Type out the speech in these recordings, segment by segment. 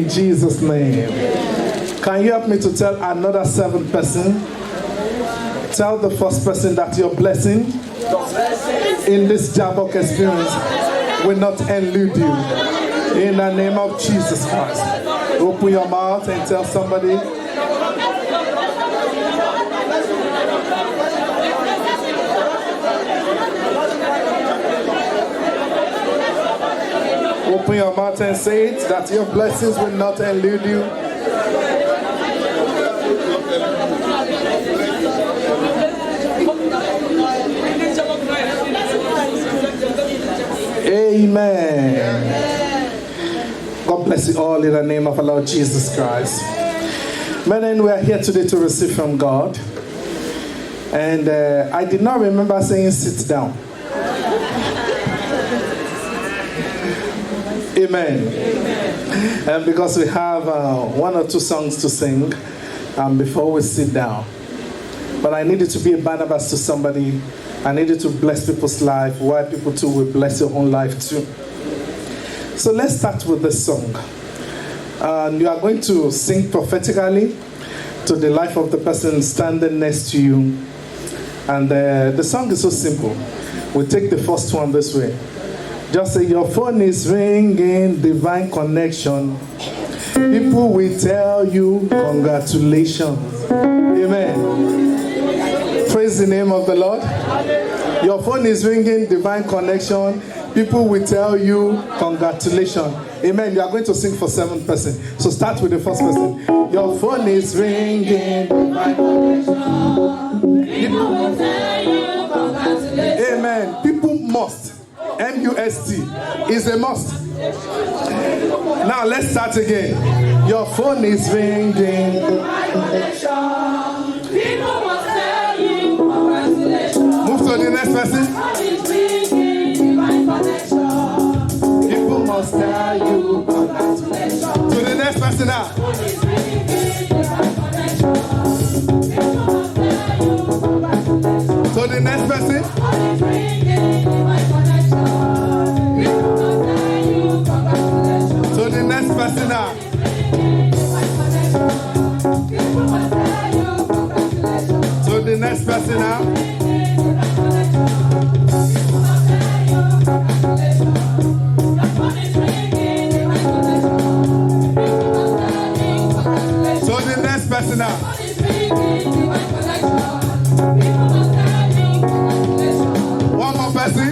in Jesus' name. Can you help me to tell another 7 person? Tell the first person that your blessing in this Jabbok experience will not elude you. In the name of Jesus Christ. Open your mouth and tell somebody. Open your mouth and say it, that your blessings will not elude you. Amen. God bless you all in the name of our Lord Jesus Christ. Men, we are here today to receive from God. And I did not remember saying sit down. Amen. And because we have 1 or 2 songs to sing before we sit down. But I needed to be a Barnabas to somebody. I needed to bless people's life, while people too will bless your own life too. So let's start with this song. You are going to sing prophetically to the life of the person standing next to you. And the song is so simple. We'll take the first one this way. Just say, your phone is ringing, divine connection. People will tell you, congratulations. Amen. Praise the name of the Lord. Your phone is ringing, divine connection. People will tell you, congratulations. Amen. You are going to sing for 7 persons. So start with the first person. Your phone is ringing, divine connection. People will tell you, congratulations. Amen. People must. M-U-S-T is a must. Now let's start again. Your phone is ringing. People must tell you congratulations. Move to the next person. People must tell you congratulations. To the next person now. To the next person. To the next person now. To the next person now. To the next person now. One more person.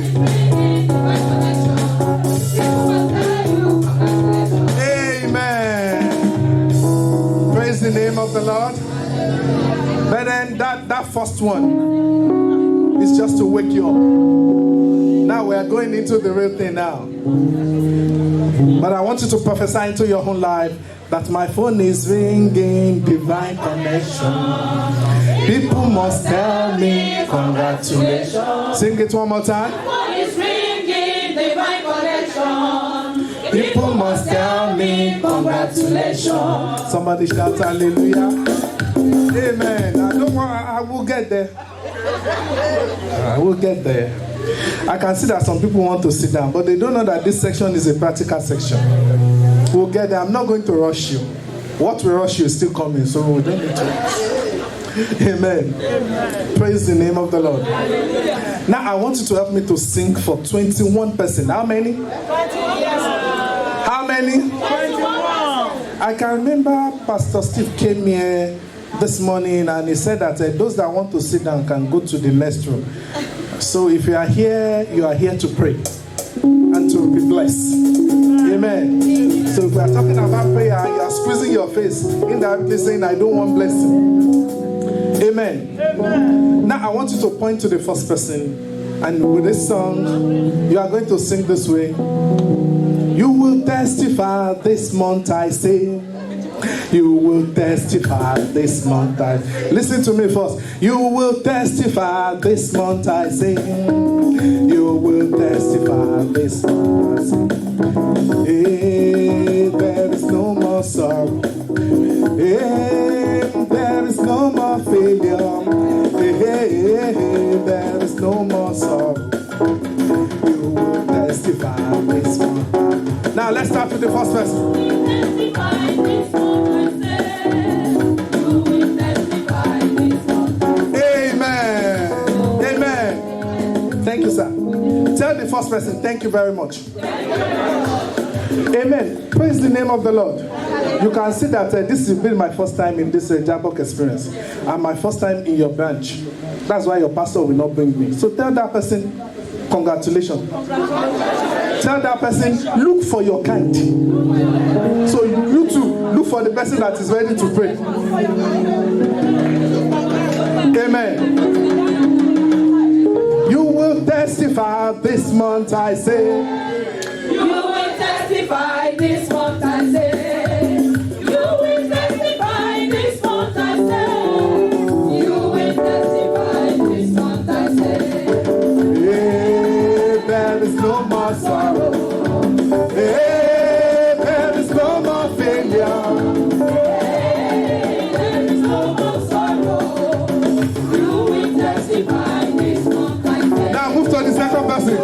The name of the Lord. But then that first one is just to wake you up. Now we are going into the real thing now. But I want you to prophesy into your own life that my phone is ringing, divine connection. People must tell me congratulations. Sing it one more time. My phone is ringing, divine connection. People must tell me congratulations. Somebody shout hallelujah. Amen. I will get there. I will get there. I can see that some people want to sit down, but they don't know that this section is a practical section. We'll get there. I'm not going to rush you. What will rush you is still coming, so we don't need to rush. Amen. Amen. Praise the name of the Lord. Now I want you to help me to sing for 21 persons. How many? 21. How many? 21. I can remember Pastor Steve came here this morning and he said that those that want to sit down can go to the next room. So if you are here to pray and to be blessed. Amen. So if we are talking about prayer, you are squeezing your face indirectly saying, I don't want blessing. Amen. Amen. Now I want you to point to the first person, and with this song, you are going to sing this way. You will testify this month, I say. You will testify this month, I say. Listen to me first. You will testify this month, I say. You will testify this month, I say. Hey, there is no more sorrow. Hey, there is no more failure. Hey, there is no more sorrow. You will testify this month. Now let's start with the first person. Thank you, sir. Tell the first person, thank you very much. Amen. Praise the name of the Lord. You can see that this has been my first time in this Jabok experience. And my first time in your branch. That's why your pastor will not bring me. So tell that person, congratulations. Tell that person, look for your kind. So you too, look for the person that is ready to pray. Amen. You will testify this month, I say. You will testify this month, I say. You will testify this month, I say. You will testify this month, I say. Hey, there is no more sorrow. Hey, there is no more failure. Hey, there is no more sorrow. You will testify this month, I say. Now move to the second person.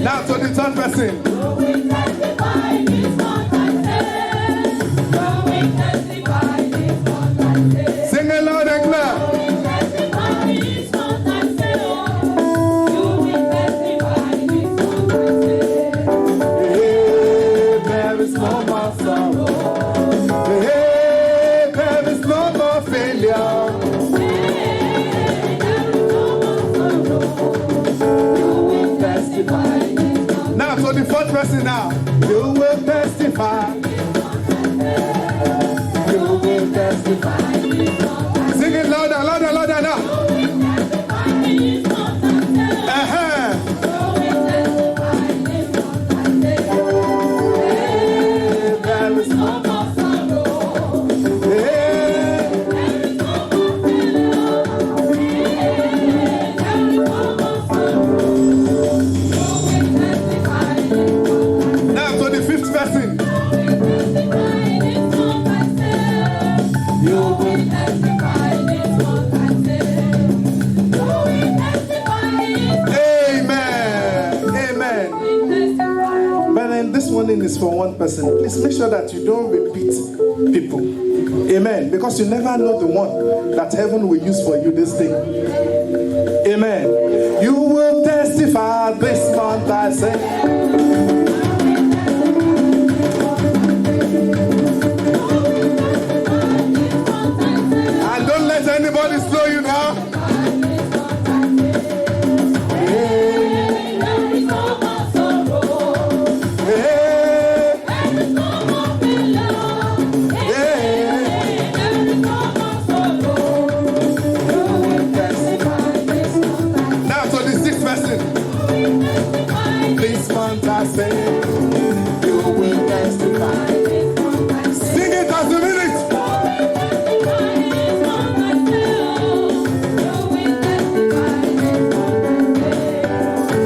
Now to the third person. Sing it loud and clear. Hey, there is no more sorrow. Hey, there is no more failure. Now to the fourth person now. You will testify. You will testify. Sing it louder, louder, louder now. There is no more sorrow. Now to the fifth person. You will Amen. But then this morning is for one person. Please make sure that you don't repeat people. Amen. Because you never know the one that heaven will use for you this day. Amen. You will testify this month, I say. And don't let anybody slow you down. This month I say, you will testify. Sing it as a minute.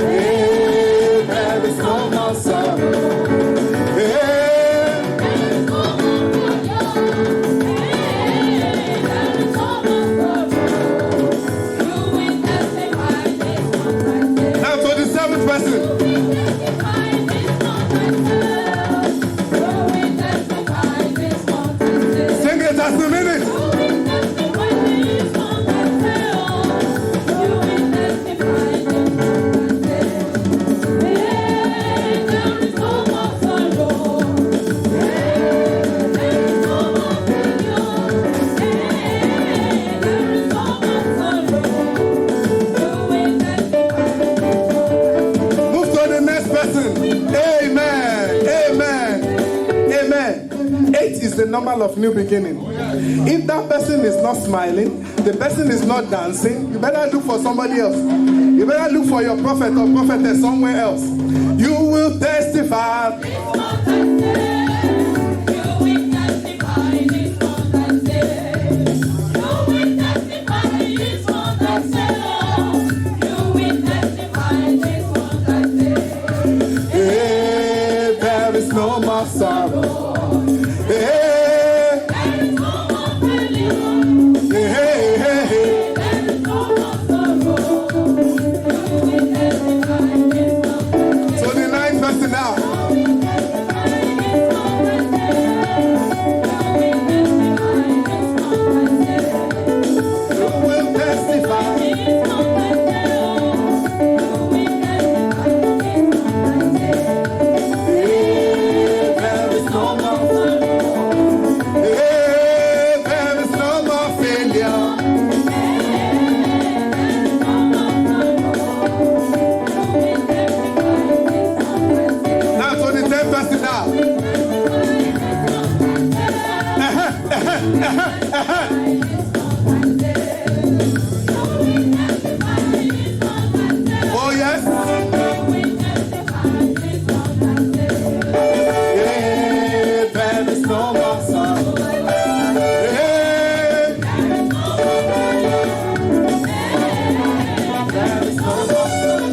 Hey, there is no more sorrow. Now for the seventh person. Sing it as a minute. Move to the next person. Amen. Amen. Amen. 8 is the number of new beginning. If that person is not smiling, the person is not dancing, you better look for somebody else. You better look for your prophet or prophetess somewhere else. You will testify. yes. Yeah, there is no more sorrow. Yeah, there is no more sorrow.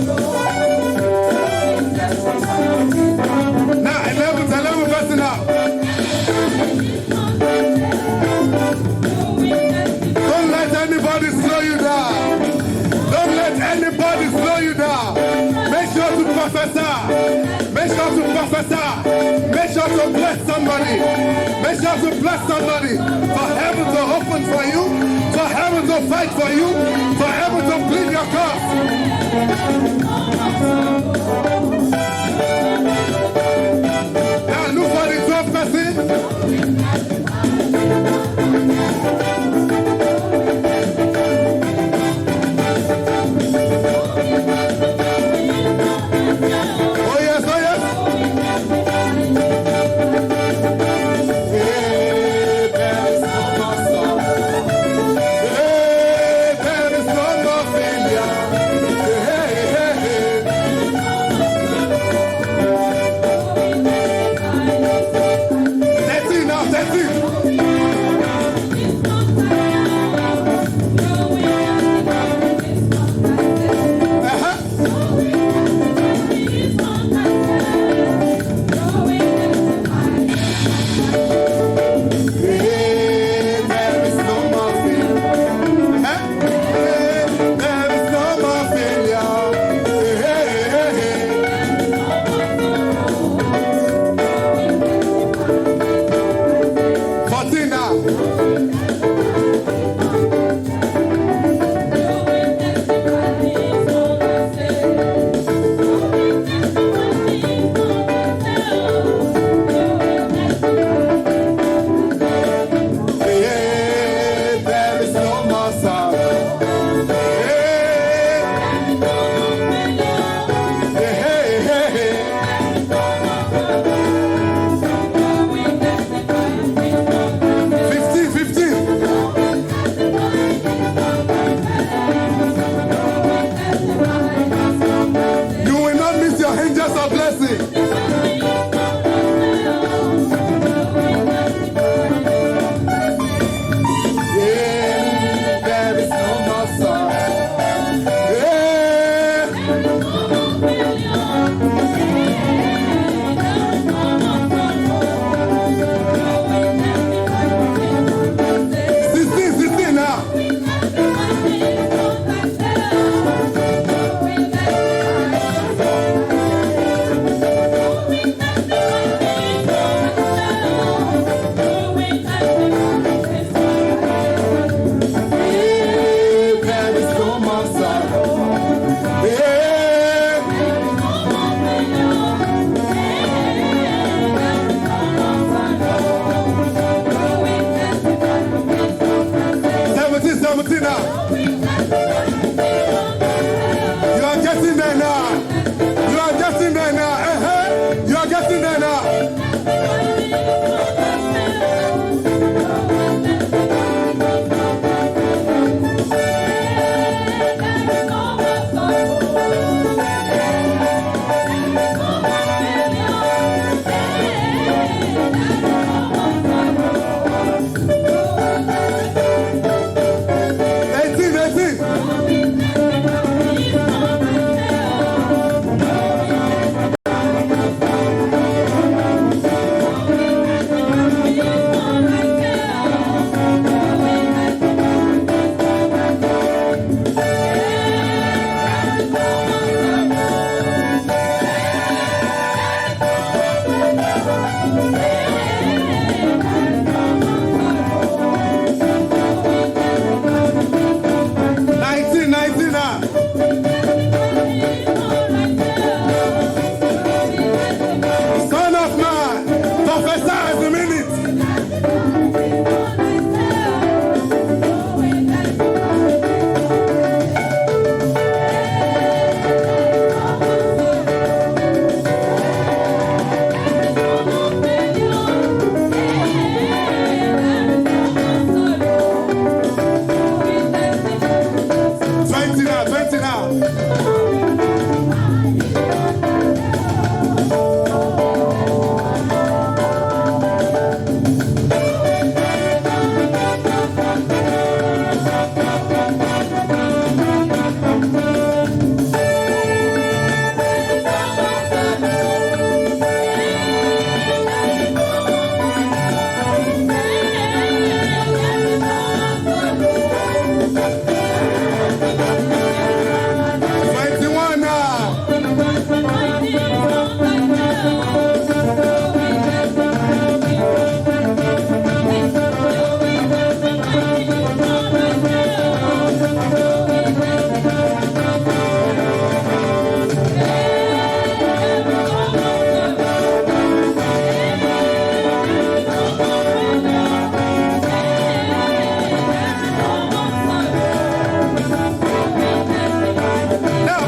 Now, 11 verse now. Don't let anybody slow you down. Don't let anybody slow you down. Make sure to prophesy. Make sure to prophesy. Make sure to bless somebody. Make sure to bless somebody. For heaven to open for you. For heaven to fight for you. For heaven to plead your cause. Now look for the 12th person. Oh yes, oh yes. Yeah, there is no more sorrow. Yeah, there is no more failure. Yeah, yeah,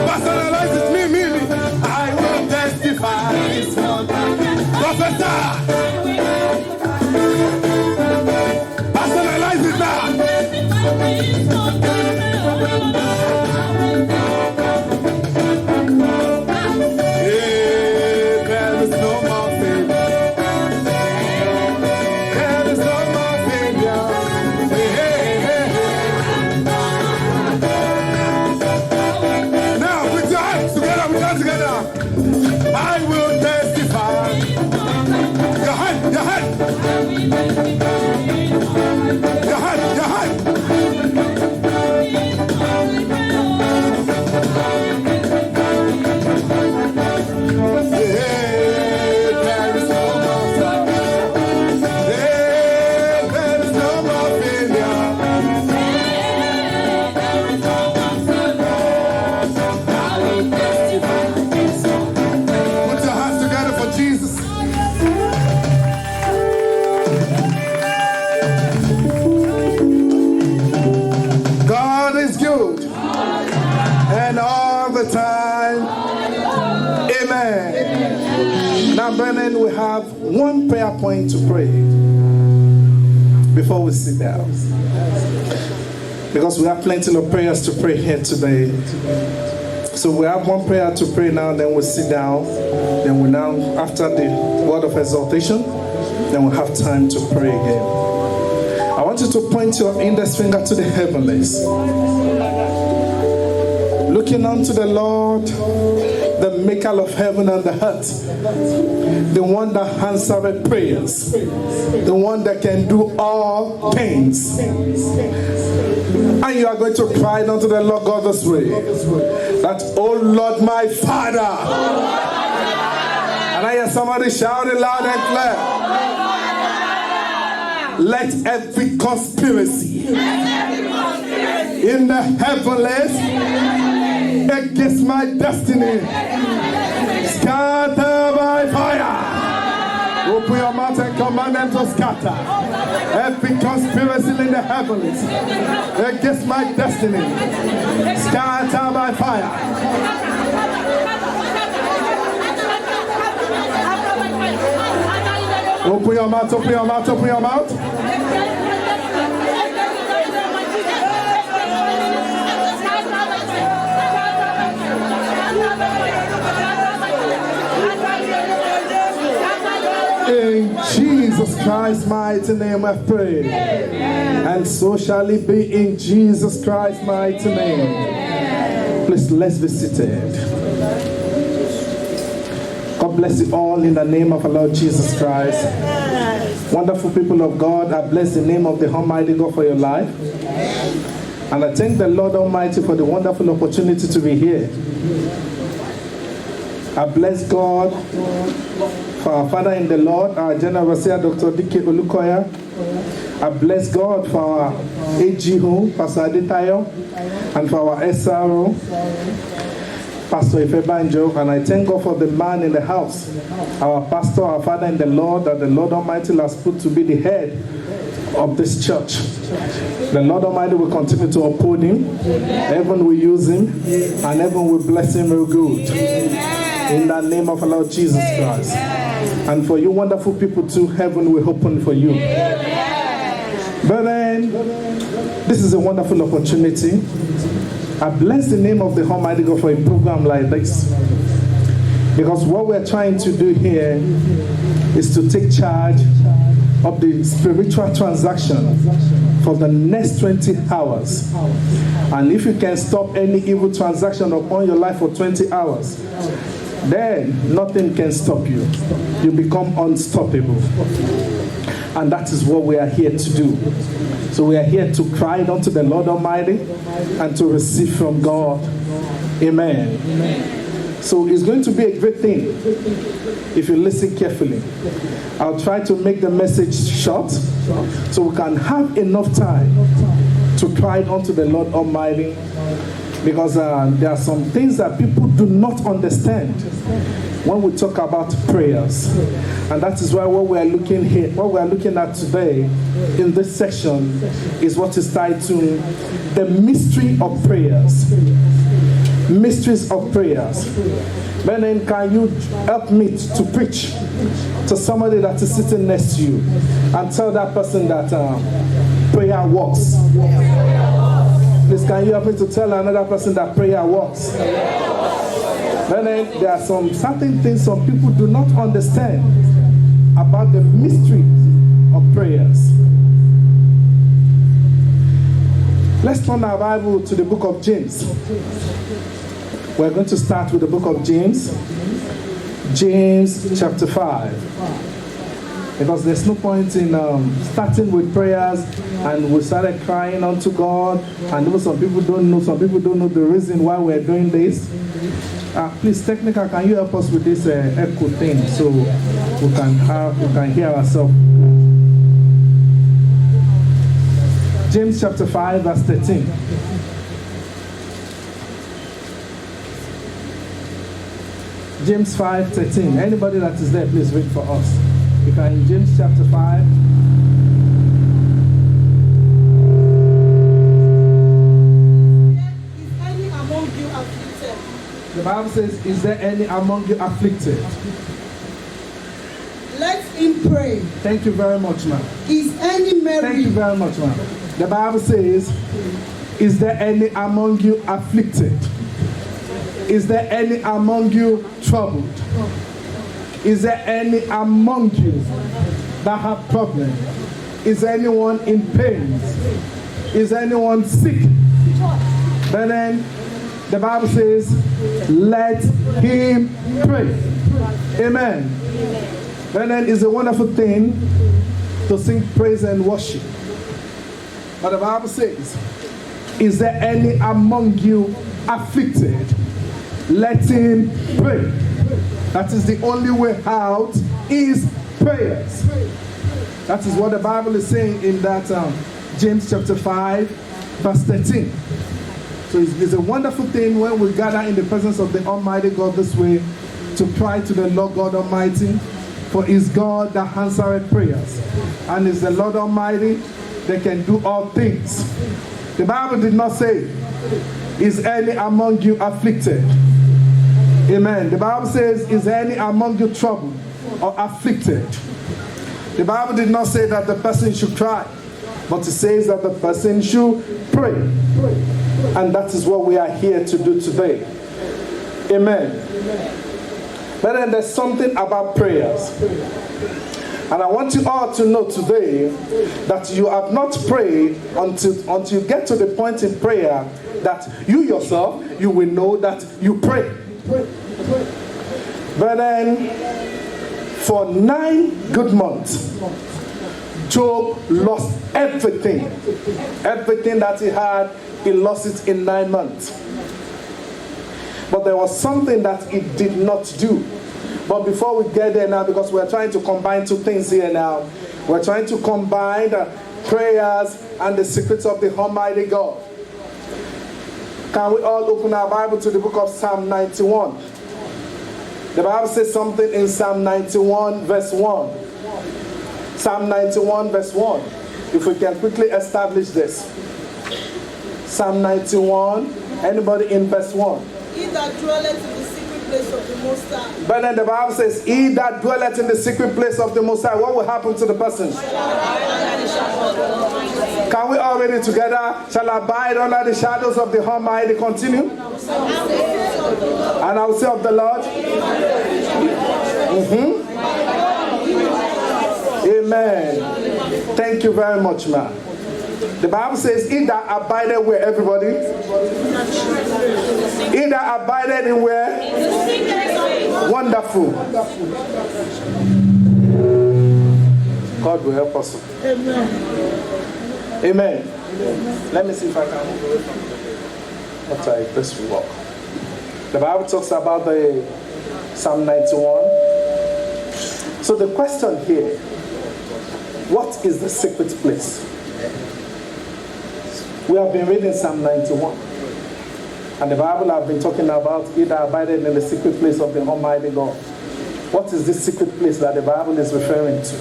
Personalize it. Me. I will testify this mountain. Professor. Personalize it now. There is no more failure. There is no more failure. Now, put your hands together, I will testify. Your hand. Now, Brennan, we have one prayer point to pray before we sit down. Because we have plenty of prayers to pray here today. So we have one prayer to pray now, then we'll sit down. Then we now, after the word of exaltation, then we'll have time to pray again. I want you to point your index finger to the heavens. Looking unto the Lord, the maker of heaven and the earth, the one that answers prayers, the one that can do all things. And you are going to cry unto the Lord God this way, that, oh Lord, my Father. And I hear somebody shouting loud and clear. Let every conspiracy in the heavens against my destiny scatter by fire. Open your mouth and command them to scatter. Every conspiracy in the heavens against my destiny scatter by fire. Open your mouth, open your mouth, open your mouth. In Jesus Christ's mighty name I pray. And so shall it be in Jesus Christ's mighty name. Please, let's be seated. God bless you all in the name of our Lord Jesus Christ. Wonderful people of God, I bless the name of the Almighty God for your life. And I thank the Lord Almighty for the wonderful opportunity to be here. I bless God for our Father in the Lord, our General Overseer, Dr. D.K. Olukoya. I bless God for our AGO, Pastor Adetayo, and for our SRO, Pastor Ifebanjo. And I thank God for the man in the house, our pastor, our Father in the Lord, that the Lord Almighty has put to be the head of this church. The Lord Almighty will continue to uphold him. Heaven will use him, and heaven will bless him real good. In the name of our Lord Jesus Christ. And for you wonderful people too, heaven will open for you. But then, this is a wonderful opportunity. I bless the name of the Almighty God for a program like this. Because what we're trying to do here is to take charge of the spiritual transaction for the next 20 hours. And if you can stop any evil transaction upon your life for 20 hours, then nothing can stop you. You become unstoppable. And that is what we are here to do. So we are here to cry unto the Lord Almighty and to receive from God. Amen. So it's going to be a great thing if you listen carefully. I'll try to make the message short so we can have enough time to cry unto the Lord Almighty. Because there are some things that people do not understand when we talk about prayers. And that is why what we are looking at today in this section is what is titled The Mystery of Prayers. mysteries of prayers. But then can you help me to preach to somebody that is sitting next to you and tell that person that prayer works? Please, can you help me to tell another person that prayer works? But then there are some certain things some people do not understand about the mystery of prayers. Let's turn our Bible to the book of James. We're going to start with the book of James. James chapter 5. Because there's no point in starting with prayers and we started crying unto God. And even some people don't know the reason why we're doing this. Please, technical, can you help us with this echo thing so we can hear ourselves? James chapter 5, verse 13. James 5:13. Anybody that is there, please read for us. You can in James chapter 5. Is any among you afflicted? The Bible says, is there any among you afflicted? Let him pray. Thank you very much, ma'am. Is any merry? Thank you very much, ma'am. The Bible says, is there any among you afflicted? Is there any among you troubled? Is there any among you that have problems? Is anyone in pain? Is anyone sick? But then the Bible says, let him pray. Amen. But then it's a wonderful thing to sing praise and worship. But the Bible says, is there any among you afflicted? Let him pray. That is the only way out is prayers. That is what the Bible is saying in that James chapter 5, verse 13. So it's a wonderful thing when we gather in the presence of the Almighty God this way to cry to the Lord God Almighty, for it's God that answereth prayers. And it's the Lord Almighty that can do all things. The Bible did not say, is any among you afflicted? Amen. The Bible says, is any among you troubled or afflicted? The Bible did not say that the person should cry, but it says that the person should pray. And that is what we are here to do today. Amen. But then there's something about prayers. And I want you all to know today that you have not prayed until you get to the point in prayer that you yourself, you will know that you pray. But then, for 9 good months, Job lost everything. Everything that he had, he lost it in 9 months. But there was something that he did not do. But before we get there now, because we're trying to combine two things here now. We're trying to combine the prayers and the secrets of the Almighty God. Can we all open our Bible to the book of Psalm 91? The Bible says something in Psalm 91 verse 1. Psalm 91 verse 1. If we can quickly establish this. Psalm 91, anybody in verse 1? He that dwelleth in the secret place of the Most High. But then the Bible says, he that dwelleth in the secret place of the Most High, what will happen to the person? Can we all read it together? Shall abide under the shadows of the Almighty. Continue. And I will say of the Lord. Amen. Thank you very much, ma'am. The Bible says, he that abided where, everybody? He that abided in where? Wonderful. God will help us. Amen. Amen. Let me see if I can move away from what I best will walk. The Bible talks about the Psalm 91. So the question here, what is the secret place? We have been reading Psalm 91. And the Bible has been talking about he that abided in the secret place of the Almighty God. What is this secret place that the Bible is referring to?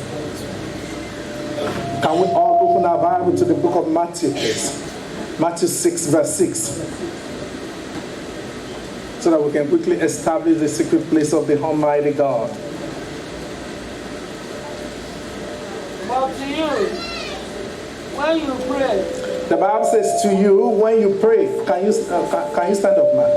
Can we all open our Bible to the book of Matthew, please? Matthew 6, verse 6. so that we can quickly establish the secret place of the Almighty God. But to you, when you pray, The Bible says to you, when you pray, can you stand up, man?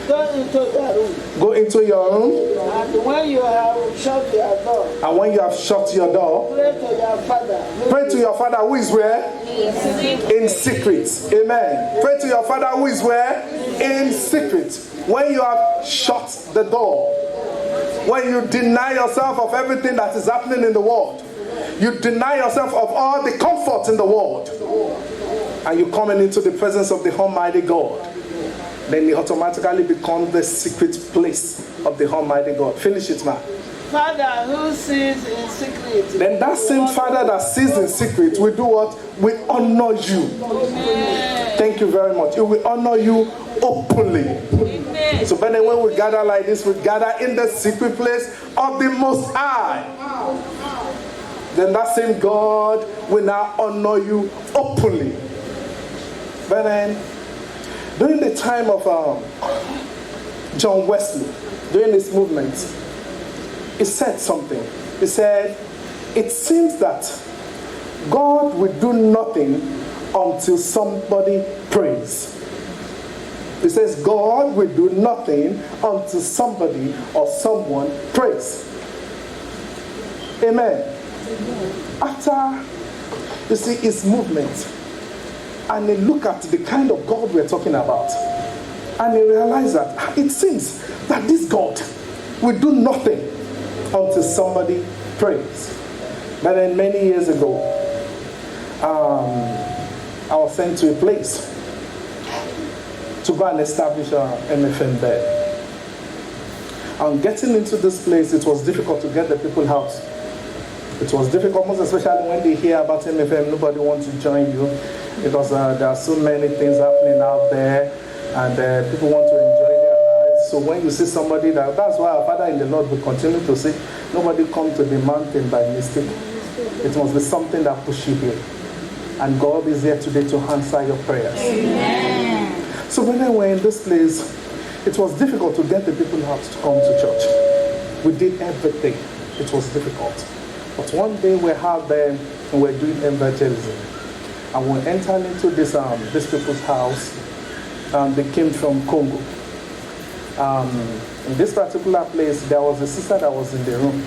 go into the room. Go into your room, And when you have shut your door, and when you have shut your door, pray to your Father. pray to your Father who is where? In secret. Amen. Pray to your Father who is where? In secret. When you have shut the door, when you deny yourself of everything that is happening in the world, you deny yourself of all the comfort in the world, and you're coming into the presence of the Almighty God, then it automatically becomes the secret place of the Almighty God. Finish it, man. Father who sees in secret. Then that same Father that sees in secret will do what? We honor you. Amen. Thank you very much. It will honor you openly. Amen. So but then when we gather like this, we gather in the secret place of the Most High. Then that same God will now honor you openly. But then, during the time of John Wesley, during this movement, he said something. He said, it seems that God will do nothing until somebody prays. He says, God will do nothing until somebody or someone prays. Amen. After, you see, his movement, and he look at the kind of God we're talking about, and he realized that it seems that this God will do nothing until somebody prays. But then many years ago, I was sent to a place to go and establish MFM there. And getting into this place, it was difficult to get the people out. It was difficult, most especially when they hear about MFM, nobody wants to join you, because there are so many things happening out there, and people want to enjoy their lives. So when you see somebody, that's why our Father in the Lord will continue to say, nobody come to the mountain by mistake. It must be something that pushes you here. And God is here today to answer your prayers. Amen. So when I were in this place, it was difficult to get the people out to come to church. We did everything. It was difficult. But one day we had them and we're doing evangelism. And we entered into this people's house. They came from Congo. In this particular place, there was a sister that was in the room.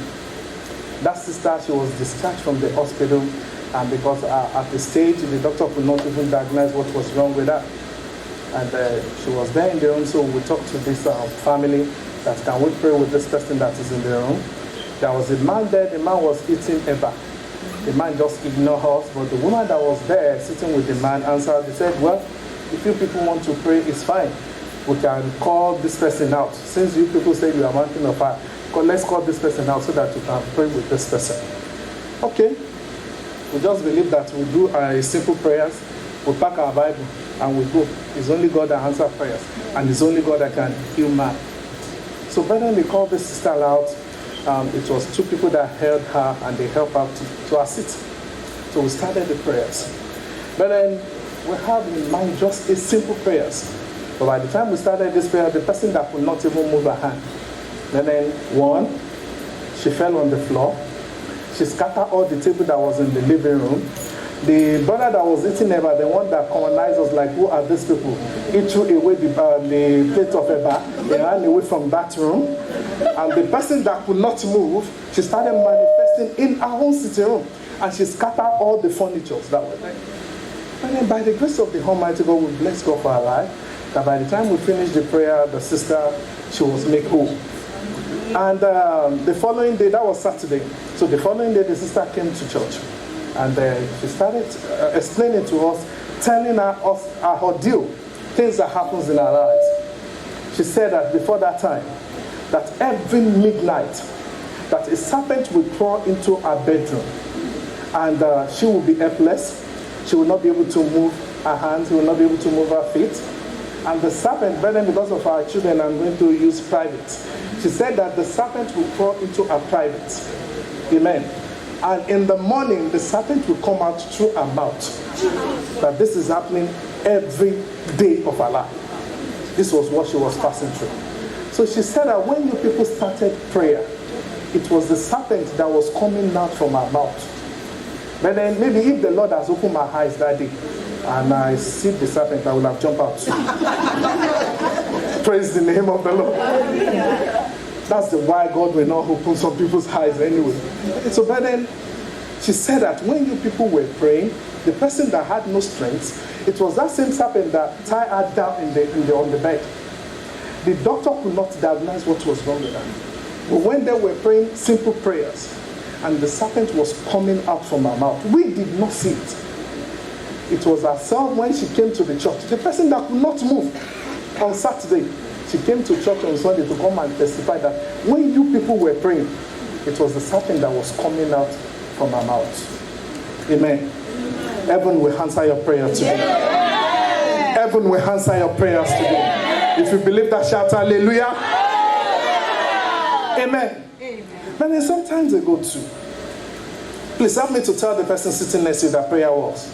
That sister, she was discharged from the hospital, and because at the stage, the doctor could not even diagnose what was wrong with her. And she was there in the room, so we talked to this family that can we pray with this person that is in the room. There was a man there, the man was eating eba. The man just ignored us, but the woman that was there sitting with the man answered. They said, well, if you people want to pray, it's fine. We can call this person out. Since you people say you are mountain of fire, let's call this person out so that you can pray with this person. Okay. We just believe that we do simple prayers, we pack our Bible, and we go. It's only God that answers prayers, and it's only God that can heal man. So when they called this sister out, it was two people that held her, and they helped her to her seat. So we started the prayers. But then we have in mind just a simple prayers. But by the time we started this prayer, the person that could not even move her hand. And then one, she fell on the floor. She scattered all the table that was in the living room. The brother that was eating Eba, the one that colonized us, like, who are these people? He threw away the plate of Eba. They ran away from that room. And the person that could not move, she started manifesting in her own sitting room. And she scattered all the furniture that were there. And then by the grace of the Almighty God, we bless God for her life. That by the time we finished the prayer, the sister, she was made whole. And the following day, that was Saturday. So the following day, the sister came to church. And she started explaining to us, telling us her ordeal, things that happens in our lives. She said that before that time, that every midnight, that a serpent will crawl into her bedroom. And she will be helpless. She will not be able to move her hands. She will not be able to move her feet. And the serpent, but then because of our children, I'm going to use private. She said that the serpent will crawl into her private. Amen. And in the morning, the serpent will come out through her mouth. That this is happening every day of her life. This was what she was passing through. So she said that when you people started prayer, it was the serpent that was coming out from her mouth. But then maybe if the Lord has opened my eyes that day and I see the serpent, I will have jumped out. Praise the name of the Lord. That's the why God will not open some people's eyes anyway. So but then she said that when you people were praying, the person that had no strength, it was that same serpent that tied her down on the bed. The doctor could not diagnose what was wrong with her. But when they were praying simple prayers, and the serpent was coming out from her mouth, we did not see it. It was herself when she came to the church. The person that could not move on Saturday, she came to church on Sunday to come and testify that when you people were praying, it was the serpent that was coming out from her mouth. Amen. Heaven will answer your prayer today. Heaven will answer your prayers today. If you believe that, shout hallelujah. Amen. But then sometimes they go too. Please help me to tell the person sitting next to you that prayer works.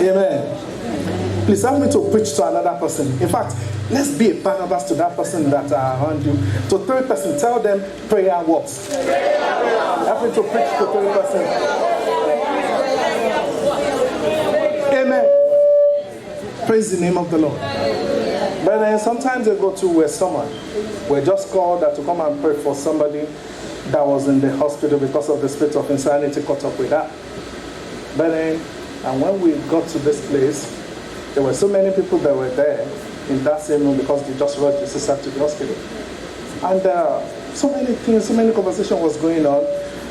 Amen. Please help me to preach to another person. In fact, let's be a Barnabas to that person that around you. To third person, tell them prayer works. Help me to preach to third person. Amen. Praise the name of the Lord. But then sometimes they go to where someone, we're just called to come and pray for somebody that was in the hospital because of the spirit of insanity caught up with that. But then, and when we got to this place, there were so many people that were there in that same room because they just rushed the sister to the hospital. And so many things, so many conversation was going on.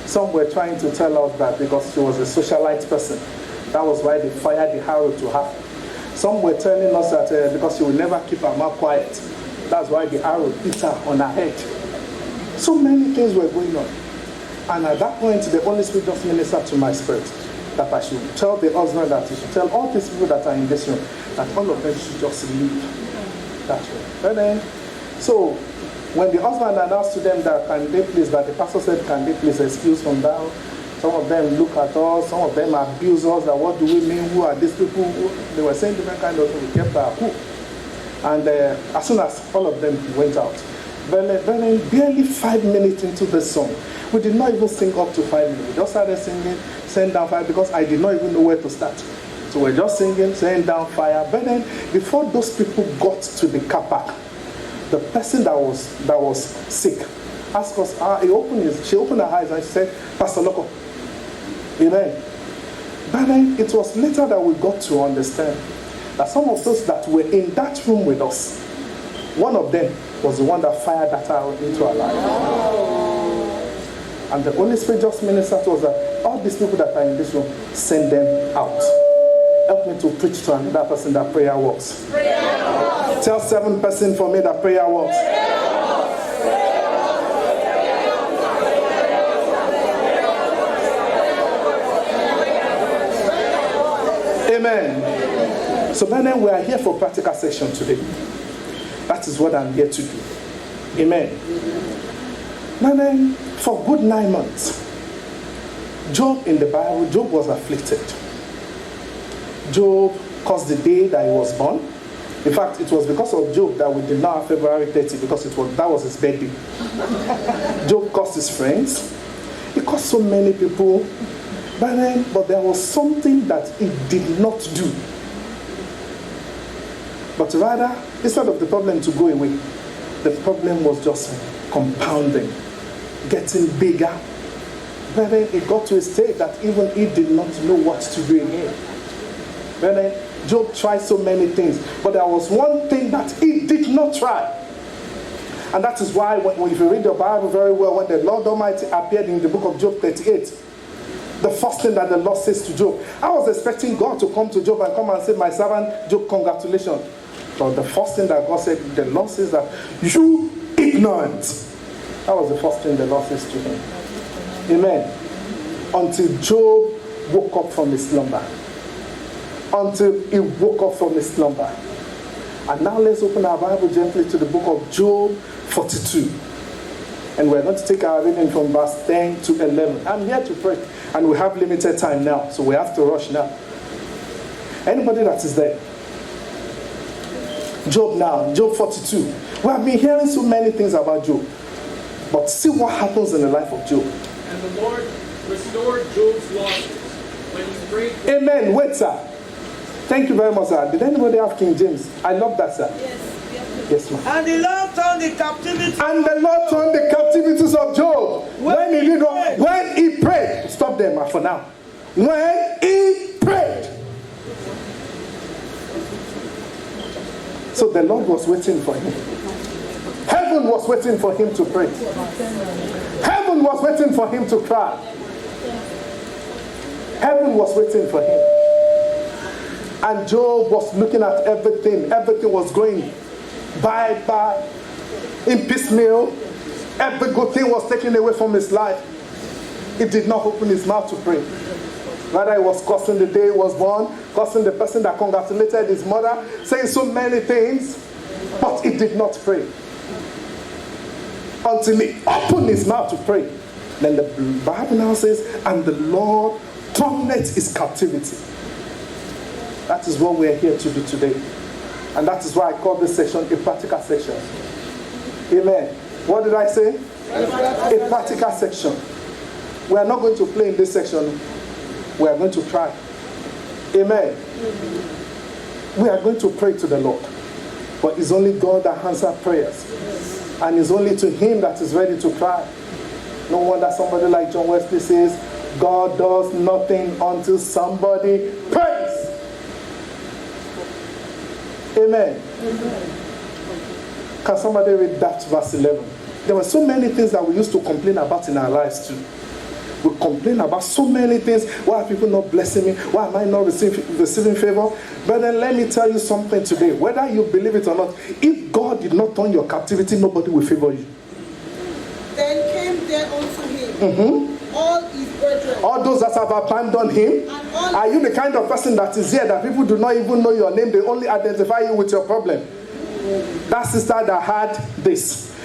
Some were trying to tell us that because she was a socialite person, that was why they fired the arrow to her. Some were telling us that because she will never keep her mouth quiet, that's why the arrow hit her on her head. So many things were going on. And at that point, the Holy Spirit just ministered to my spirit that I should tell the husband that he should tell all these people that are in this room that all of them should just leave that way. And then, so when the husband announced to them that can they please, that the pastor said, can they please excuse from down? Some of them look at us, some of them abuse us, that what do we mean, who are these people? They were saying different kind of things, we kept our cool. And as soon as all of them went out, barely 5 minutes into the song, we did not even sing up to 5 minutes. We just started singing, send down fire, because I did not even know where to start. So we're just singing, send down fire. But then, before those people got to the car park, the person that was sick asked us, she opened her eyes and she said, Pastor Loco. Amen. But then it was later that we got to understand that some of those that were in that room with us, one of them was the one that fired that arrow into our life. And the Holy Spirit just ministered to us that all these people that are in this room, send them out. Help me to preach to another person that prayer works. Tell 7 persons for me that prayer works. Amen. So then we are here for practical session today. That is what I'm here to do. Amen. Now then, for good 9 months, Job in the Bible, Job was afflicted. Job caused the day that he was born. In fact, it was because of Job that we did not have February 30 because that was his birthday. Job caused his friends. He caused so many people. But there was something that he did not do. But rather, instead of the problem to go away, the problem was just compounding, getting bigger. But then it got to a state that even he did not know what to do again. But then Job tried so many things, but there was one thing that he did not try. And that is why when if you read the Bible very well, when the Lord Almighty appeared in the book of Job 38, the first thing that the Lord says to Job, I was expecting God to come to Job and come and say, my servant Job, congratulations. But the first thing that God said, the Lord says that, you ignorant. That was the first thing the Lord says to him. Amen. Until Job woke up from his slumber. Until he woke up from his slumber. And now let's open our Bible gently to the book of Job 42. And we're going to take our reading from verse 10 to 11. I'm here to pray. And we have limited time now. So we have to rush now. Anybody that is there? Job now, Job 42. We have been hearing so many things about Job. But see what happens in the life of Job. And the Lord restored Job's losses when he prayed. Amen. Wait, sir. Thank you very much, sir. Did anybody have King James? I love that, sir. Yes, ma'am. And the Lord turned the captivity. And the Lord turned the captivities of Job when he prayed. Stop there, ma, for now. When he prayed. So the Lord was waiting for him. Heaven was waiting for him to pray. Heaven was waiting for him to cry. Heaven was waiting for him. And Job was looking at everything. Everything was going by, in piecemeal. Every good thing was taken away from his life. He did not open his mouth to pray. Rather, he was cursing the day he was born, cursing the person that congratulated his mother, saying so many things, but he did not pray. Until he opened his mouth to pray. Then the Bible now says, and the Lord turned his captivity. That is what we are here to do today. And that is why I call this section a practical section. Amen. What did I say? A practical section. We are not going to play in this section. We are going to try. Amen. We are going to pray to the Lord. But it's only God that answers prayers. And it's only to him that is ready to cry. No wonder somebody like John Wesley says, God does nothing until somebody prays. Amen. Can somebody read that verse 11? There were so many things that we used to complain about in our lives too. We complain about so many things. Why are people not blessing me? Why am I not receiving favor? But then let me tell you something today. Whether you believe it or not, if God did not turn your captivity, nobody will favor you. Then came there unto him all his brethren. All those that have abandoned him. Are you the kind of person that is here that people do not even know your name? They only identify you with your problem. That sister that had this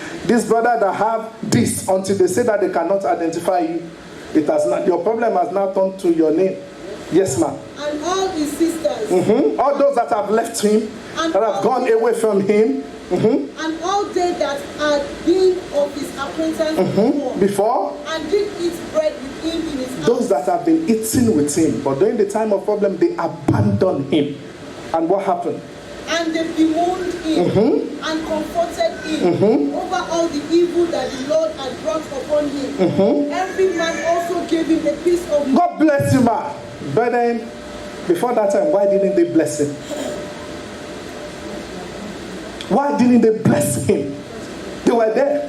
brother that have this, until they say that they cannot identify you. It has not. Your problem has now turned to your name. Yes, ma'am. And all his sisters. All those that have left him, and that have gone away from him. And all they that had been of his acquaintance before. And did eat bread with him in his house. Those that have been eating with him, but during the time of problem, they abandoned him. And what happened? And they bemoaned him and comforted him over all the evil that the Lord had brought upon him. Every man also gave him a piece of money. God bless you, ma. But then, before that time, why didn't they bless him? Why didn't they bless him? They were there.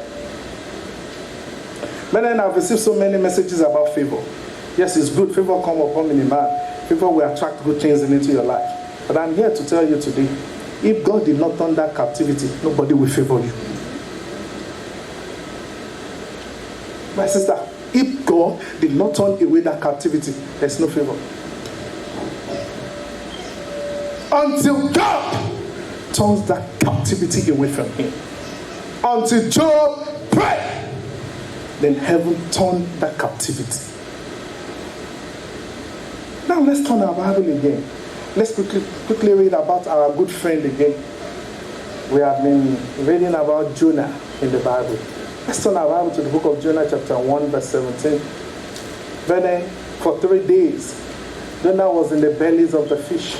But then I've received so many messages about favor. Yes, it's good. Favor come upon me, man. Favor will attract good things into your life. But I'm here to tell you today, if God did not turn that captivity, nobody will favor you. My sister, if God did not turn away that captivity, there's no favor. Until God turns that captivity away from him. Until Job prayed, then heaven turned that captivity. Now let's turn our Bible again. Let's quickly read about our good friend again. We have been reading about Jonah in the Bible. Let's turn our Bible to the book of Jonah chapter 1 verse 17. But then for 3 days, Jonah was in the bellies of the fish.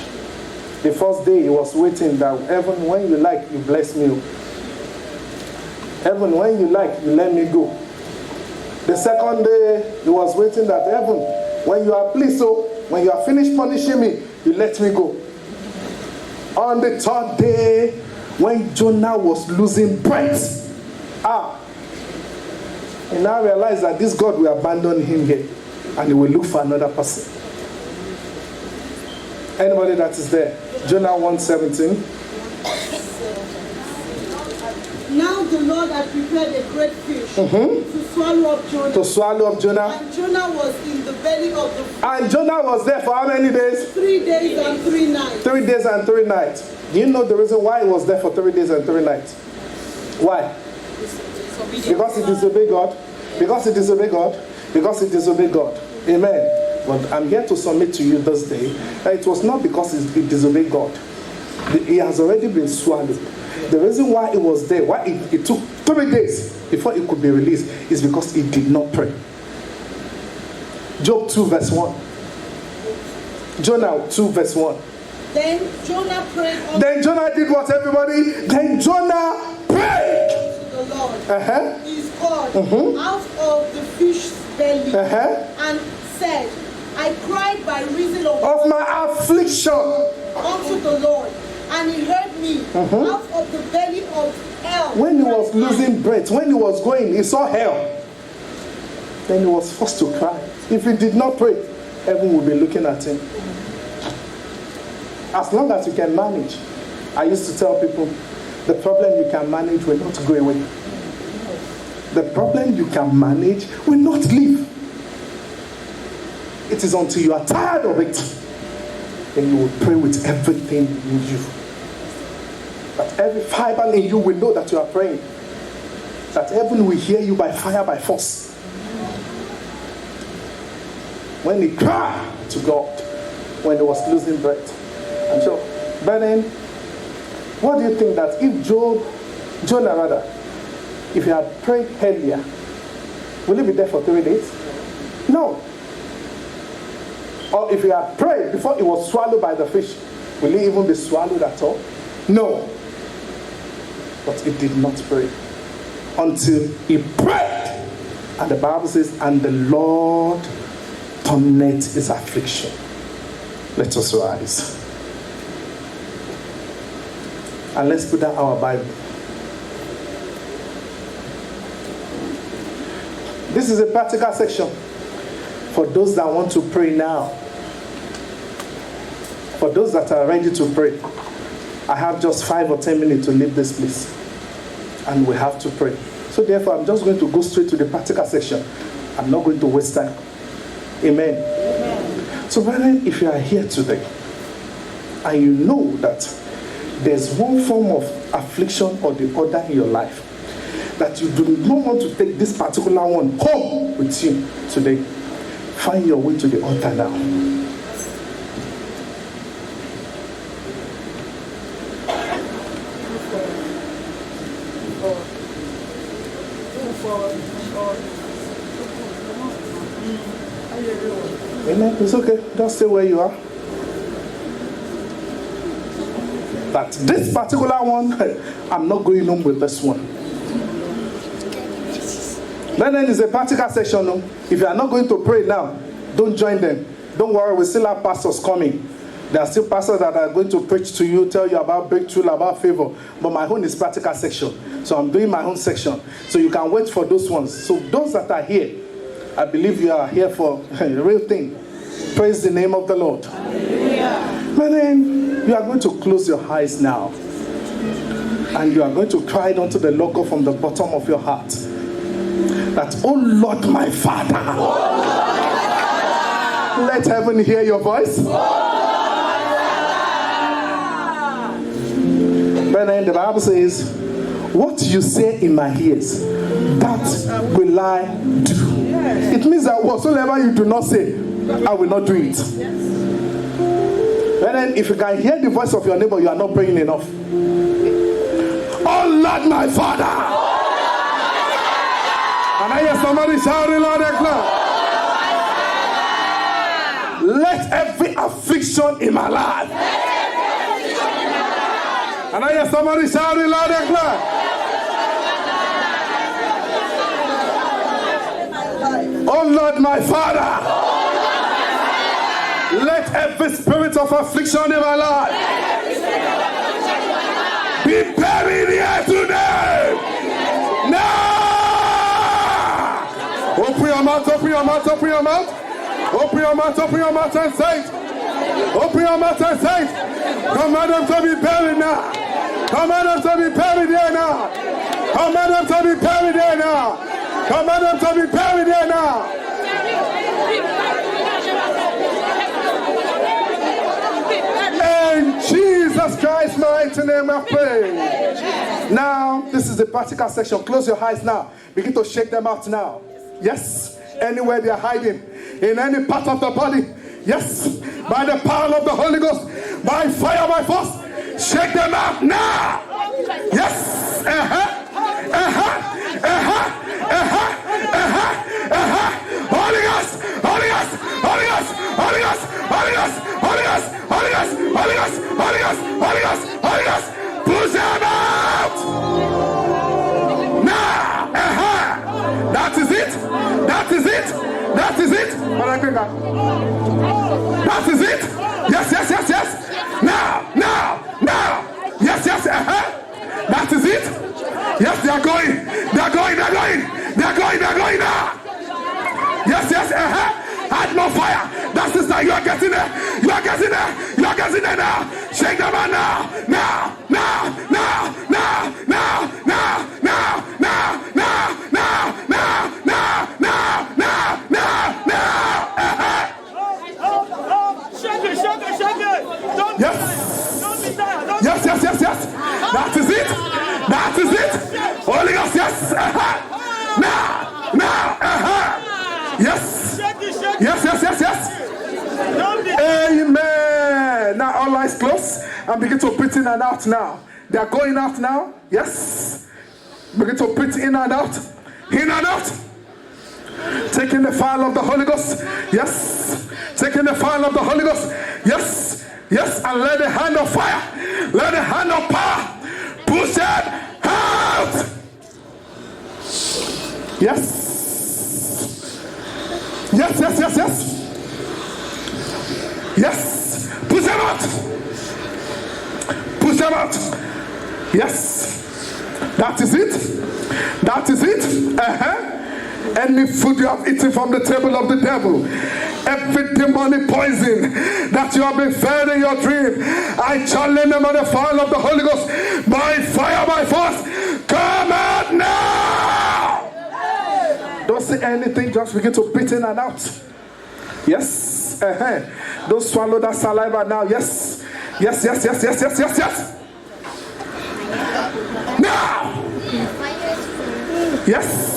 The first day he was waiting that heaven, when you like, you bless me. Heaven, when you like, you let me go. The second day he was waiting that heaven, when you are pleased, so when you are finished punishing me, you let me go. On the third day, when Jonah was losing breath, he now realized that this God will abandon him here and he will look for another person. Anybody that is there? Jonah 1:17. Now the Lord had prepared a great fish to swallow up Jonah. To swallow up Jonah. And Jonah was in the belly of the fish. And Jonah was there for how many days? 3 days and 3 nights. 3 days and 3 nights. Do you know the reason why he was there for 3 days and 3 nights? Why? Because he disobeyed God. Because he disobeyed God. Because he disobeyed God. Amen. But I'm here to submit to you this day that it was not because he disobeyed God. He has already been swallowed. The reason why it was there, why it took 3 days before it could be released, is because he did not pray. Job 2 verse 1. Jonah 2 verse 1. Then Jonah prayed unto Then Jonah did what, everybody? Then Jonah prayed. the Lord, Uh-huh. his God, out of the fish's belly, Uh-huh. and said, I cried by reason Of my affliction. unto the Lord, and he heard me out of the belly of hell. When he was losing breath, when he was going, he saw hell. Then he was forced to cry. If he did not pray, heaven would be looking at him. As long as you can manage. I used to tell people, the problem you can manage will not go away. The problem you can manage will not leave. It is until you are tired of it, then you will pray with everything in you. That every fiber in you will know that you are praying. That heaven will hear you by fire, by force. When he cried to God, when he was losing breath. And so, Brennan, what do you think that if Jonah rather, if he had prayed earlier, will he be there for 3 days? No. Or if he had prayed before he was swallowed by the fish, will he even be swallowed at all? No. But he did not pray until he prayed. And the Bible says, and the Lord turned his affliction. Let us rise. And let's put down our Bible. This is a practical section for those that want to pray now. For those that are ready to pray. I have just 5 or 10 minutes to leave this place. And we have to pray. So therefore, I'm just going to go straight to the practical section. I'm not going to waste time. Amen. So brethren, if you are here today, and you know that there's one form of affliction or the other in your life, that you do not want to take this particular one home with you today, find your way to the altar now. Amen. It's okay. Just stay where you are. That this particular one, I'm not going home with this one. Then it's a practical session. No? If you are not going to pray now, don't join them. Don't worry, we still have pastors coming. There are still pastors that are going to preach to you, tell you about breakthrough, about favor. But my own is practical section. So I'm doing my own section. So you can wait for those ones. So those that are here, I believe you are here for the real thing. Praise the name of the Lord. But then you are going to close your eyes now. And you are going to cry unto the Lord from the bottom of your heart. That, oh Lord, my Father. Let heaven hear your voice. But then the Bible says, what you say in my ears, that will I do. It means that whatsoever you do not say, I will not do it. And then if you can hear the voice of your neighbor, you are not praying enough. Oh Lord, my Father. And I hear somebody shouting loud and clear. Let every affliction in my life. And I hear somebody shouting loud and clear. Oh Lord, my Father, let every spirit of affliction in my life be buried here today. Now! Open your mouth, open your mouth, open your mouth. Open your mouth, open your mouth and say it. Open your mouth and say it. Command them to be buried now. Command them to be buried here now. Command them to be buried here now. Command them to be buried here now. In Jesus Christ's mighty name I pray. Now, this is the practical section. Close your eyes now. Begin to shake them out now. Yes, anywhere they are hiding, in any part of the body. Yes, by the power of the Holy Ghost, by fire, by force. Shake them out now. Yes. Holy Ghost. Holy Ghost. Holy Ghost. Holy Ghost. Holy Ghost. Holy Ghost. Holy Ghost. Holy Ghost. Holy Ghost. Holy Ghost. Holy Ghost. Push them out. Now. That is it. That is it. That is it. That is it. Yes, yes, yes, yes. Now, now, now. Yes, yes, That is it. Yes, they are going. They are going. They are going. They are going. They are going now. Yes, yes, Add more fire. That's the style. You are getting there. You are getting there. You are getting there now. Shake them out now. Now, now, now, now, now, now, now, now, now, now, now, now, now, now, now, now. Shake it, shake it, shake it. Don't Yes. Don't be tired. Don't Yes, yes, yes, yes. That is it. That is it. Holy Ghost, yes. Now, now, yes. shake it, shake it. Yes, yes, yes, yes. Don't be Amen. Now all eyes closed and begin to breathe in and out now. They are going out now. Yes. Begin to breathe in and out. In and out. Taking the fire of the Holy Ghost. Yes. Taking the fire of the Holy Ghost. Yes. Yes. And let the hand of fire, let the hand of power push it out. Yes. Yes, yes, yes, yes. Yes. Push them out. Push them out. Yes. That is it. That is it. Any food you have eaten from the table of the devil, every demonic poison that you have been fed in your dream, I challenge them on the fire of the Holy Ghost. By fire, by force, come out now. Don't say anything, just begin to breathe in and out. Yes. Don't swallow that saliva now. Yes. Yes, yes, yes, yes, yes, yes, yes. Now. Yes.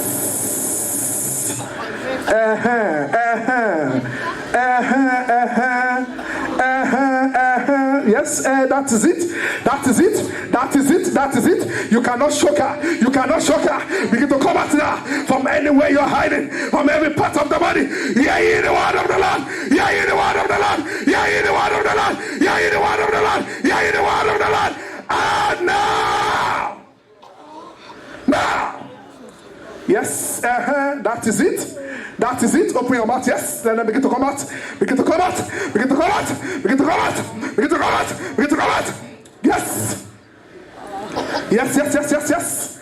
Yes, that is it. That is it. That is it. That is it. You cannot shock her. You cannot shock her. Begin to come out now from anywhere you're hiding, from every part of the body. Yeah, in the word of the Lord. Yeah, in the word of the Lord. Yeah, in the word of the Lord. Yeah, in the word of the Lord. Yeah, in the word of the Lord. And now. Now. Yes, that is it. That is it. Open your mouth. Yes. Then begin to come out. Begin to come out. Begin to come out. Begin to come out. Begin to come out. Begin to come out. Yes. Yes, yes, yes, yes, yes.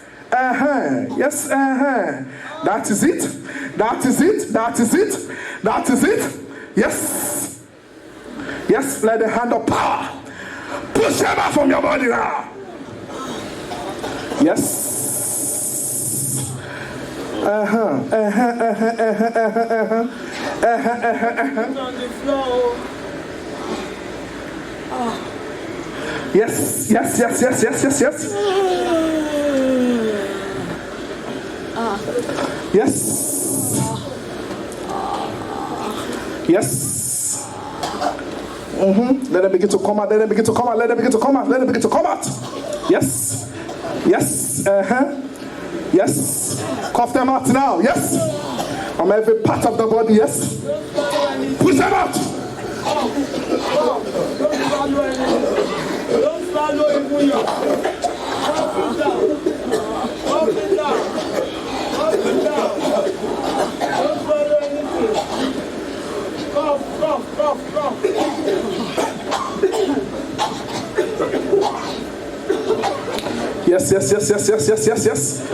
Yes, That is it. That is it. That is it. That is it. Yes. Yes, let the hand of power push them out from your body now. Yes. on the floor. Yes, yes, yes, yes, yes, yes, yes. Yes. Yes. Let them begin to come out. Let them begin to come out. Let them begin to come out. Let them begin to come out. Yes. Yes. Yes. Cough them out now. Yes. From every part of the body. Yes. Push them out. Don't swallow it, William. Up and down. Up and down. Up and down. Don't swallow anything. Cough, cough, cough, cough. Yes, yes, yes, yes, yes, yes, yes, yes.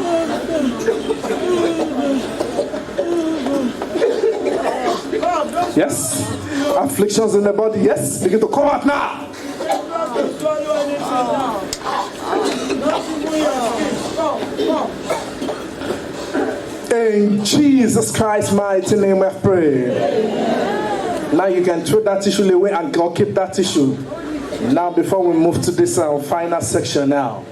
Yes. Afflictions in the body. Yes. Begin to come out now. Don't swallow anything now. Nothing, William. Cough, In Jesus Christ's mighty name we have prayed. Now you can throw that tissue away and go keep that tissue. Now before we move to this final section now.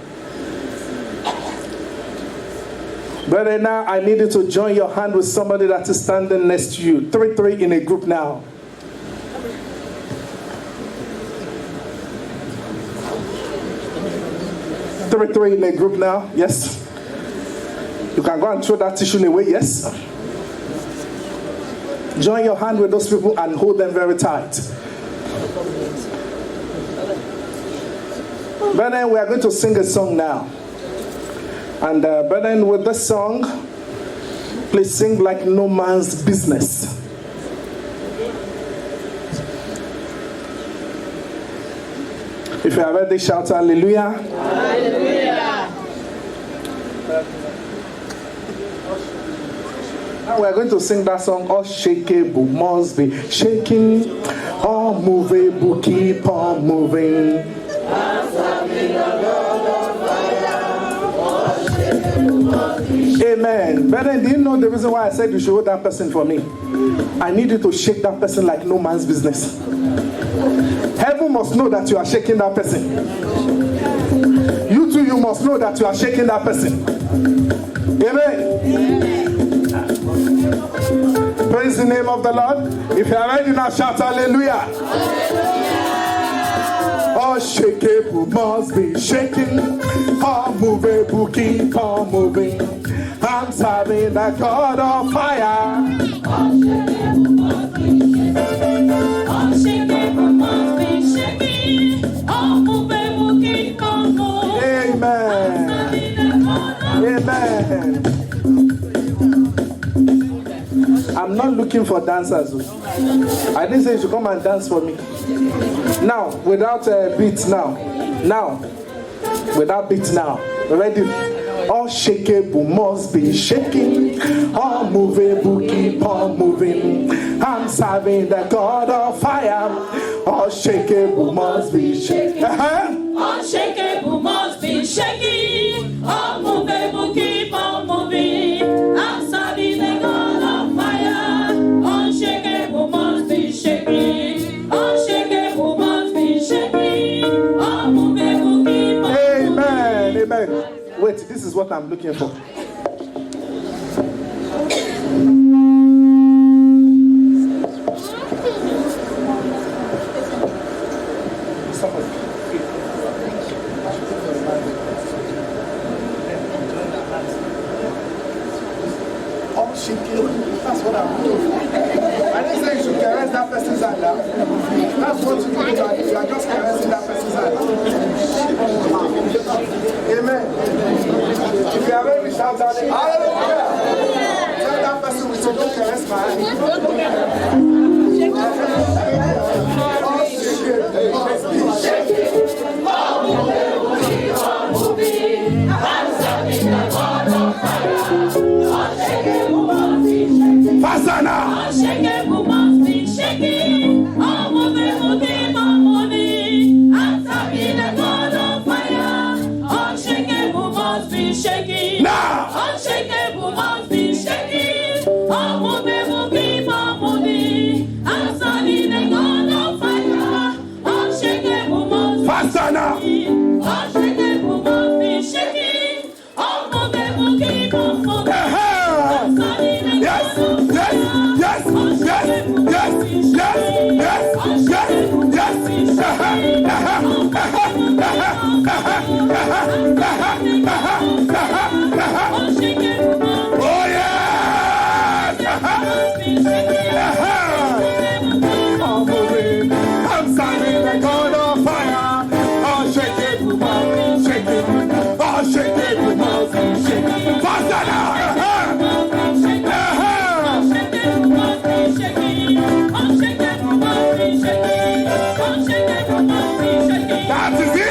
Brother, now I need you to join your hand with somebody that is standing next to you. 3-3 in a group now. 3 in a group now. Yes. You can go and throw that tissue away. Yes. Join your hand with those people and hold them very tight. Brethren, we are going to sing a song now. And brethren, with this song, please sing like no man's business. If you are ready, shout hallelujah. Hallelujah. Now we are going to sing that song, all shakeable must be shaking, all movable keep on moving. Amen. Brethren, do you know the reason why I said you should hold that person for me? I need you to shake that person like no man's business. Heaven must know that you are shaking that person. You too, you must know that you are shaking that person. Amen. Praise the name of the Lord. If you are ready now, shout hallelujah. All shakeable must be shaking, all movable keep on moving. I'm serving the God of fire. All shakeable must be shaking. All shakeable must be shaking. All movable keep on moving. Amen. Amen. I'm not looking for dancers. I didn't say you should come and dance for me. Now, without beats now. Now, without beats now. Ready? All shakeable must be shaking. All movable keep on moving. I'm serving the God of fire. All shakeable must be shaking. All shakeable must be shaking. All movable keep on moving. I'm serving the God of fire. Unshakable must be shaking. Unshakable must be shaking. All movable keep on moving. Amen. Amen. Wait, this is what I'm looking for. All shaking. That's what I'm doing. I didn't say you should caress that person's hand now. That's what you do. You are just caressing that person's hand. Amen. If you are ready, shout out hallelujah. Tell that person we should don't caress my hand. All shaking. Fasana. Unshakable must be shaking. All movable keep on moving. I'm serving the God of fire. Unshakable must be shaking. Now. Unshakable must be shaking. All movable keep on moving. I'm serving the God of fire. Unshakable must be Fasana. shaking. Unshakable must be shaking. All movable keep on moving. I'm serving the Yes. God of Yes. Yes. Yes. Yes. Yes. Yes. Yes. Oh yes. I'm moving. I'm standing the God of fire. Oh shake it, shake it. Oh shake it, shake it. Faster now. That is it.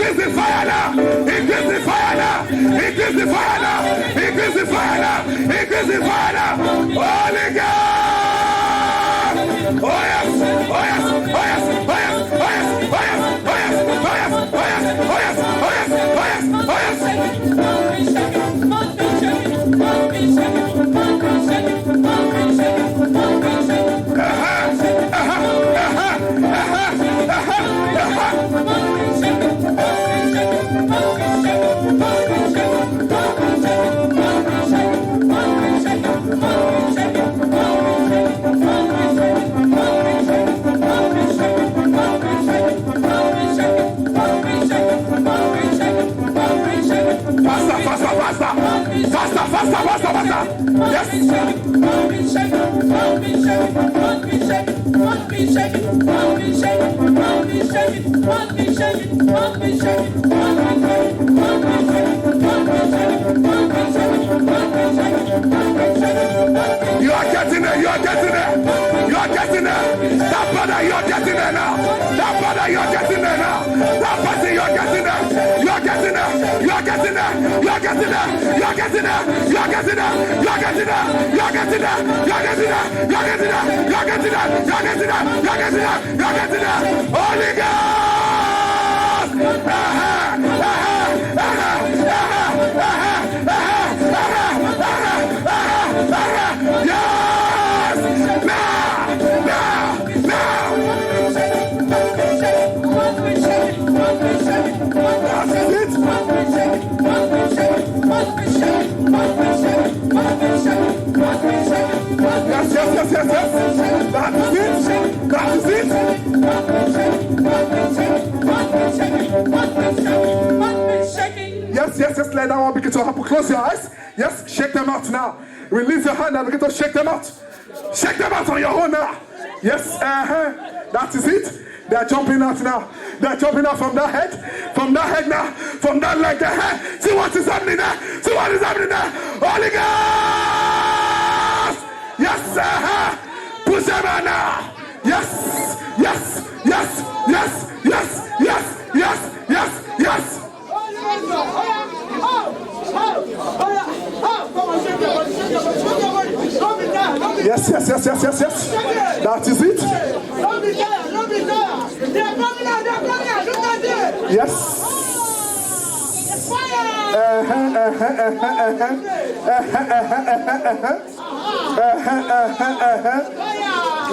Increase the fire now. Increase the fire now. Increase the fire now. Increase the fire now. Increase the fire now. Holy God. Oh yes. Oh yes. Oh yes. Oh yes. Oh yes. Oh yes. Oh yes. Oh yes. Oh yes. Oh yes. Oh yes. Oh yes. Oh yes. Faster. Yes. You are getting there. You are getting there. You are getting there. That brother, you are getting there now. That brother, you are getting there now. That person, you are getting there. You are getting there. You are getting there. You are getting there. You are getting there. You are getting there. You are getting there. You are getting there. You are getting there. You are getting there. You are getting there. You are getting there. You are getting there. You are getting there. Holy Ghost. Yes. Yes. That is it. Yes. Let that one begin to happen. Close your eyes. Yes, shake them out now. Release your hand and begin to shake them out. Shake them out on your own now. Yes, that is it. They are jumping out now. They are jumping out from that head. From that head now. From that leg, the head. See what is happening there. See what is happening there. Holy Ghost. Yes, push them out now. Yes. Yes. That is it. Don't be there. They're coming out. Look at them. Yes. Fire.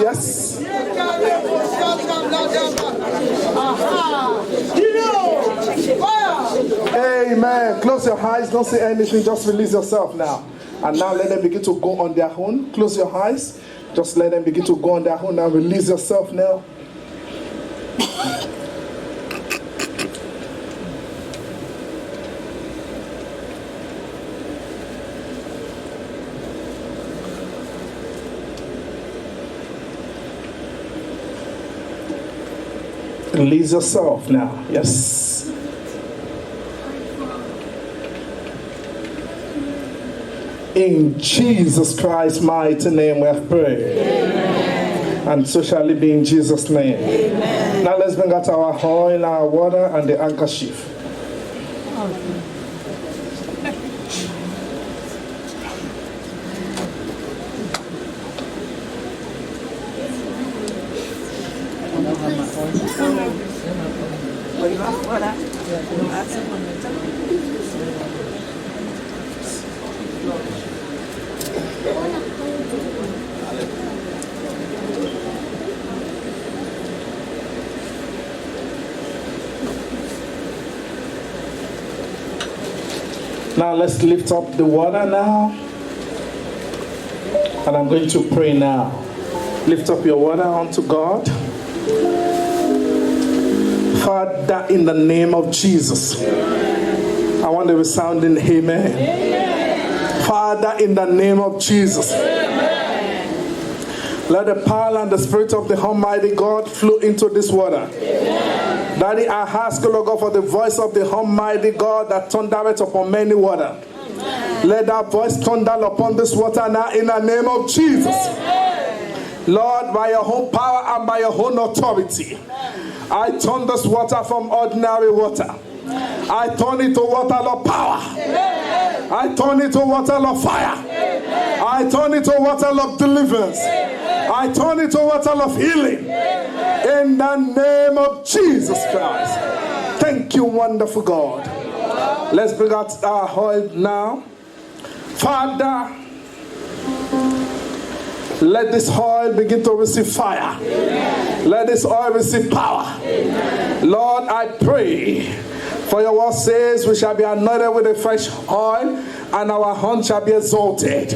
Yes. Amen. Close your eyes. Don't say anything. Just release yourself now. And now let them begin to go on their own. Close your eyes. Just let them begin to go on their own. Now release yourself now. Release yourself now. Yes. In Jesus Christ's mighty name we have prayed. Amen. And so shall it be in Jesus' name. Amen. Now let's bring out our oil, our water, and the handkerchief. Now let's lift up the water now. And I'm going to pray now. Lift up your water unto God. Father, in the name of Jesus, I want a resounding amen. Amen. Father, in the name of Jesus, amen. Let the power and the spirit of the Almighty God flow into this water. Amen. Daddy, I ask, Lord God, for the voice of the Almighty God that thundereth upon many water. Amen. Let that voice thunder upon this water now in the name of Jesus. Amen. Lord, by your own power and by your own authority, I turn this water from ordinary water I turn it to water of power. I turn it to water of fire. I turn it to water of deliverance. I turn it to water of healing. In the name of Jesus Christ. Thank you, wonderful God. Let's bring out our oil now. Father, let this oil begin to receive fire. Let this oil receive power. Lord, I pray, for your word says we shall be anointed with a fresh oil, and our horn shall be exalted.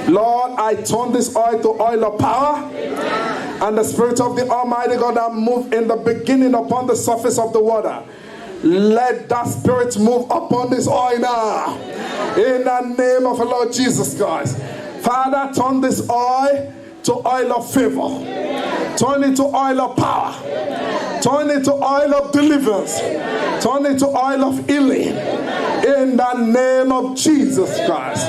Lord, I turn this oil to oil of power, and the Spirit of the Almighty God that moved in the beginning upon the surface of the water. Let that Spirit move upon this oil now. In the name of the Lord Jesus Christ. Father, turn this oil to oil of favor. Turn it to oil of power. Turn it to oil of deliverance. Turn it to oil of healing. In the name of Jesus Christ.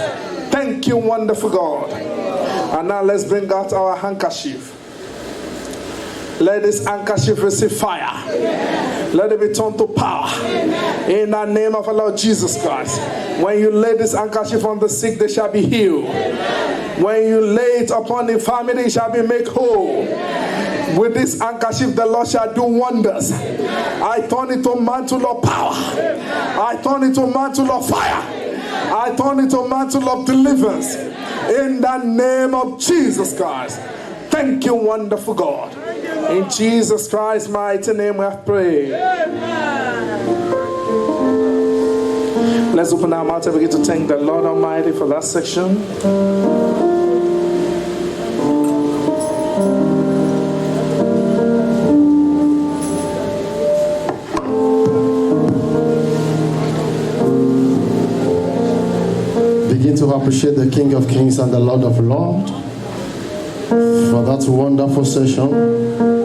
Thank you, wonderful God. And now let's bring out our handkerchief. Let this handkerchief receive fire. Let it be turned to power. In the name of our Lord Jesus Christ. When you lay this handkerchief on the sick, they shall be healed. When you lay it upon the family, it shall be made whole. With this handkerchief, the Lord shall do wonders. I turn it to mantle of power. I turn it to mantle of fire. I turn it to mantle of deliverance. In the name of Jesus Christ. Thank you, wonderful God. In Jesus Christ's mighty name we have prayed. Let's open our mouth and begin to thank the Lord Almighty for that section. Begin to appreciate the King of Kings and the Lord of Lords for that wonderful session.